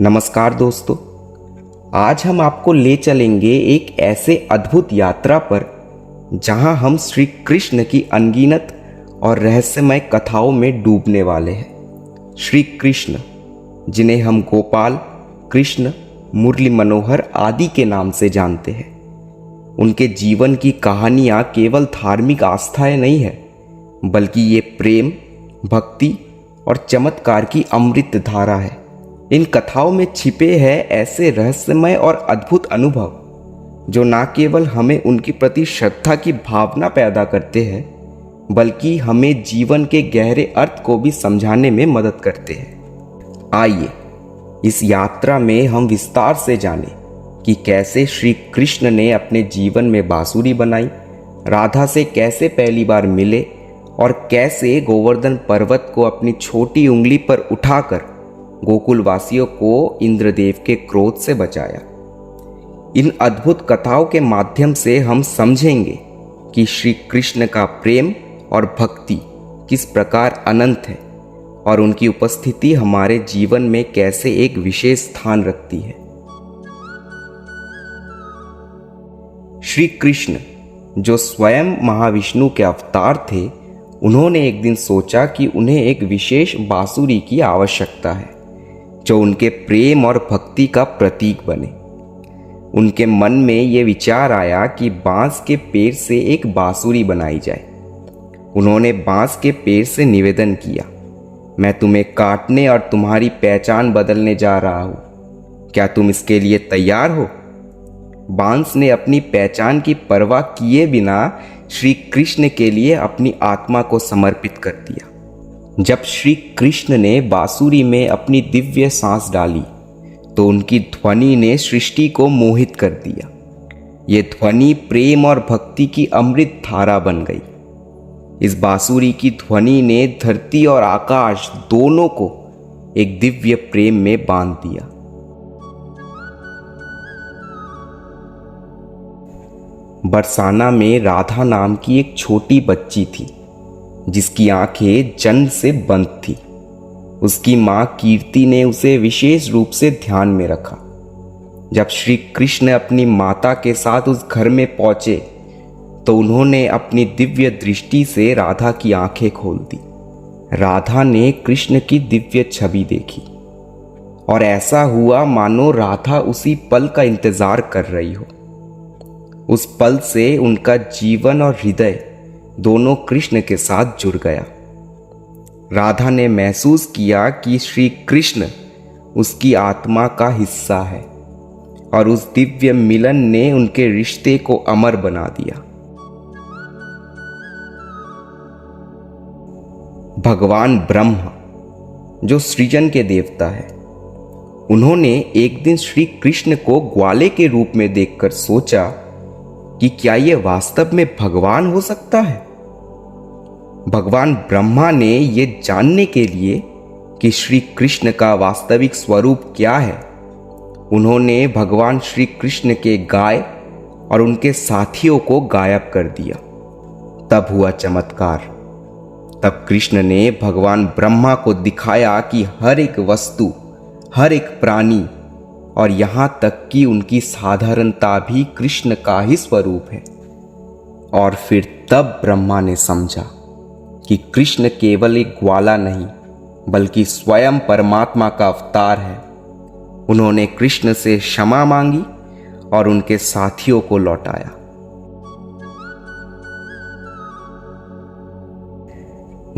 नमस्कार दोस्तों, आज हम आपको ले चलेंगे एक ऐसे अद्भुत यात्रा पर जहां हम श्री कृष्ण की अनगिनत और रहस्यमय कथाओं में डूबने वाले हैं। श्री कृष्ण, जिन्हें हम गोपाल, कृष्ण, मुरली मनोहर आदि के नाम से जानते हैं, उनके जीवन की कहानियां केवल धार्मिक आस्थाएं नहीं है, बल्कि ये प्रेम, भक्ति और चमत्कार की अमृत धारा है। इन कथाओं में छिपे हैं ऐसे रहस्यमय और अद्भुत अनुभव जो न केवल हमें उनके प्रति श्रद्धा की भावना पैदा करते हैं, बल्कि हमें जीवन के गहरे अर्थ को भी समझाने में मदद करते हैं। आइए इस यात्रा में हम विस्तार से जानें कि कैसे श्री कृष्ण ने अपने जीवन में बांसुरी बनाई, राधा से कैसे पहली बार मिले और कैसे गोवर्धन पर्वत को अपनी छोटी उंगली पर उठाकर गोकुल वासियों को इंद्रदेव के क्रोध से बचाया। इन अद्भुत कथाओं के माध्यम से हम समझेंगे कि श्री कृष्ण का प्रेम और भक्ति किस प्रकार अनंत है और उनकी उपस्थिति हमारे जीवन में कैसे एक विशेष स्थान रखती है। श्री कृष्ण, जो स्वयं महाविष्णु के अवतार थे, उन्होंने एक दिन सोचा कि उन्हें एक विशेष बांसुरी की आवश्यकता है जो उनके प्रेम और भक्ति का प्रतीक बने। उनके मन में ये विचार आया कि बांस के पेड़ से एक बांसुरी बनाई जाए। उन्होंने बांस के पेड़ से निवेदन किया, मैं तुम्हें काटने और तुम्हारी पहचान बदलने जा रहा हूँ, क्या तुम इसके लिए तैयार हो? बांस ने अपनी पहचान की परवाह किए बिना श्री कृष्ण के लिए अपनी आत्मा को समर्पित कर दिया। जब श्री कृष्ण ने बांसुरी में अपनी दिव्य सांस डाली तो उनकी ध्वनि ने सृष्टि को मोहित कर दिया। ये ध्वनि प्रेम और भक्ति की अमृत धारा बन गई। इस बांसुरी की ध्वनि ने धरती और आकाश दोनों को एक दिव्य प्रेम में बांध दिया। बरसाना में राधा नाम की एक छोटी बच्ची थी जिसकी आंखें जन्म से बंद थी। उसकी मां कीर्ति ने उसे विशेष रूप से ध्यान में रखा। जब श्री कृष्ण अपनी माता के साथ उस घर में पहुंचे तो उन्होंने अपनी दिव्य दृष्टि से राधा की आंखें खोल दी। राधा ने कृष्ण की दिव्य छवि देखी और ऐसा हुआ मानो राधा उसी पल का इंतजार कर रही हो। उस पल से उनका जीवन और हृदय दोनों कृष्ण के साथ जुड़ गया। राधा ने महसूस किया कि श्री कृष्ण उसकी आत्मा का हिस्सा है और उस दिव्य मिलन ने उनके रिश्ते को अमर बना दिया। भगवान ब्रह्मा, जो सृजन के देवता है, उन्होंने एक दिन श्री कृष्ण को ग्वाले के रूप में देखकर सोचा कि क्या यह वास्तव में भगवान हो सकता है। भगवान ब्रह्मा ने यह जानने के लिए कि श्री कृष्ण का वास्तविक स्वरूप क्या है, उन्होंने भगवान श्री कृष्ण के गाय और उनके साथियों को गायब कर दिया। तब हुआ चमत्कार। तब कृष्ण ने भगवान ब्रह्मा को दिखाया कि हर एक वस्तु, हर एक प्राणी और यहाँ तक कि उनकी साधारणता भी कृष्ण का ही स्वरूप है। और फिर तब ब्रह्मा ने समझा कि कृष्ण केवल एक ग्वाला नहीं, बल्कि स्वयं परमात्मा का अवतार है। उन्होंने कृष्ण से क्षमा मांगी और उनके साथियों को लौटाया।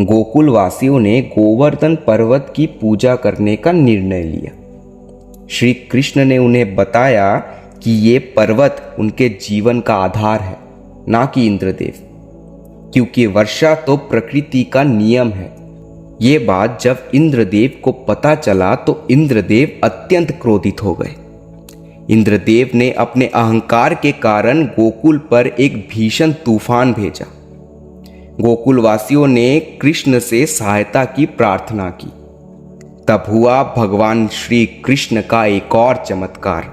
गोकुल वासियों ने गोवर्धन पर्वत की पूजा करने का निर्णय लिया। श्री कृष्ण ने उन्हें बताया कि ये पर्वत उनके जीवन का आधार है, ना कि इंद्रदेव, क्योंकि वर्षा तो प्रकृति का नियम है। ये बात जब इंद्रदेव को पता चला तो इंद्रदेव अत्यंत क्रोधित हो गए। इंद्रदेव ने अपने अहंकार के कारण गोकुल पर एक भीषण तूफान भेजा। गोकुल वासियों ने कृष्ण से सहायता की प्रार्थना की। तब हुआ भगवान श्री कृष्ण का एक और चमत्कार।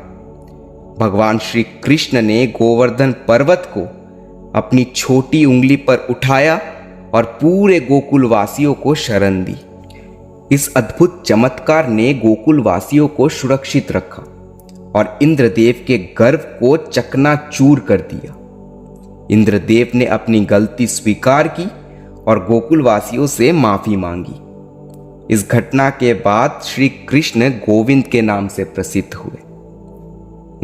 भगवान श्री कृष्ण ने गोवर्धन पर्वत को अपनी छोटी उंगली पर उठाया और पूरे गोकुल वासियों को शरण दी। इस अद्भुत चमत्कार ने गोकुल वासियों को सुरक्षित रखा और इंद्रदेव के गर्व को चकनाचूर कर दिया। इंद्रदेव ने अपनी गलती स्वीकार की और गोकुल वासियों से माफी मांगी। इस घटना के बाद श्री कृष्ण गोविंद के नाम से प्रसिद्ध हुए।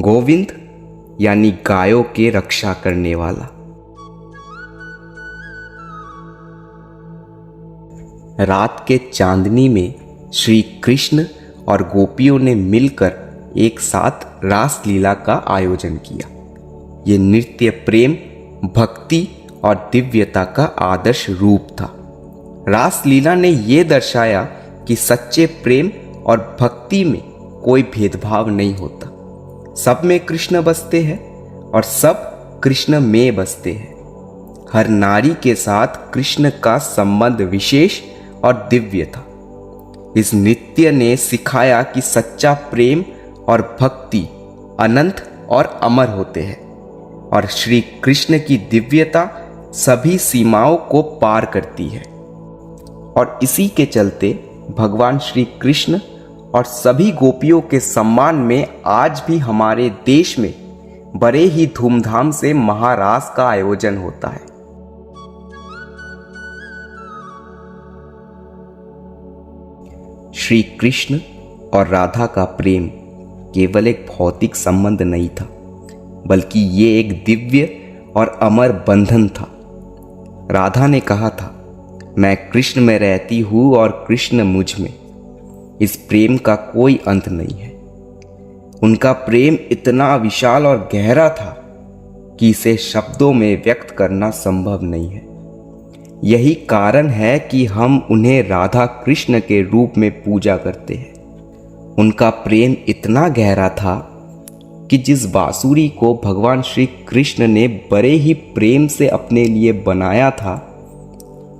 गोविंद यानी गायों के रक्षा करने वाला। रात के चांदनी में श्री कृष्ण और गोपियों ने मिलकर एक साथ रास लीला का आयोजन किया। ये नृत्य प्रेम, भक्ति और दिव्यता का आदर्श रूप था। रास लीला ने यह दर्शाया कि सच्चे प्रेम और भक्ति में कोई भेदभाव नहीं होता। सब में कृष्ण बसते हैं और सब कृष्ण में बसते हैं। हर नारी के साथ कृष्ण का संबंध विशेष और दिव्य था। इस नृत्य ने सिखाया कि सच्चा प्रेम और भक्ति अनंत और अमर होते हैं और श्री कृष्ण की दिव्यता सभी सीमाओं को पार करती है। और इसी के चलते भगवान श्री कृष्ण और सभी गोपियों के सम्मान में आज भी हमारे देश में बड़े ही धूमधाम से महारास का आयोजन होता है। श्री कृष्ण और राधा का प्रेम केवल एक भौतिक संबंध नहीं था, बल्कि ये एक दिव्य और अमर बंधन था। राधा ने कहा था, मैं कृष्ण में रहती हूँ और कृष्ण मुझ में। इस प्रेम का कोई अंत नहीं है। उनका प्रेम इतना विशाल और गहरा था कि इसे शब्दों में व्यक्त करना संभव नहीं है। यही कारण है कि हम उन्हें राधा कृष्ण के रूप में पूजा करते हैं। उनका प्रेम इतना गहरा था कि जिस बांसुरी को भगवान श्री कृष्ण ने बड़े ही प्रेम से अपने लिए बनाया था,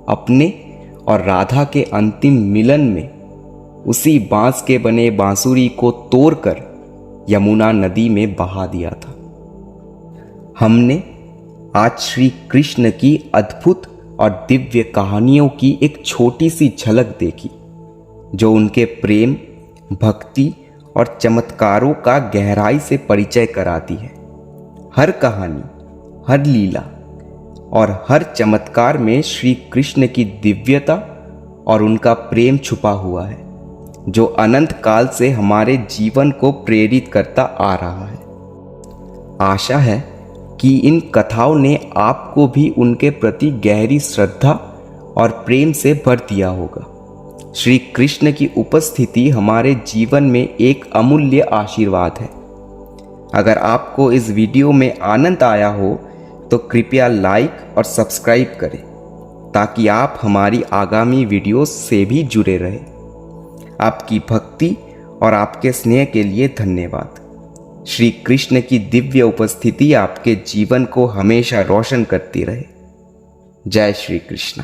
अपने और राधा के अंतिम मिलन में उसी बांस के बने बांसुरी को तोड़कर यमुना नदी में बहा दिया था। हमने आज श्री कृष्ण की अद्भुत और दिव्य कहानियों की एक छोटी सी झलक देखी, जो उनके प्रेम, भक्ति और चमत्कारों का गहराई से परिचय कराती है। हर कहानी, हर लीला और हर चमत्कार में श्री कृष्ण की दिव्यता और उनका प्रेम छुपा हुआ है, जो अनंत काल से हमारे जीवन को प्रेरित करता आ रहा है। आशा है कि इन कथाओं ने आपको भी उनके प्रति गहरी श्रद्धा और प्रेम से भर दिया होगा। श्री कृष्ण की उपस्थिति हमारे जीवन में एक अमूल्य आशीर्वाद है। अगर आपको इस वीडियो में आनंद आया हो तो कृपया लाइक और सब्सक्राइब करें, ताकि आप हमारी आगामी वीडियोस से भी जुड़े रहें। आपकी भक्ति और आपके स्नेह के लिए धन्यवाद। श्री कृष्ण की दिव्य उपस्थिति आपके जीवन को हमेशा रोशन करती रहे। जय श्री कृष्ण।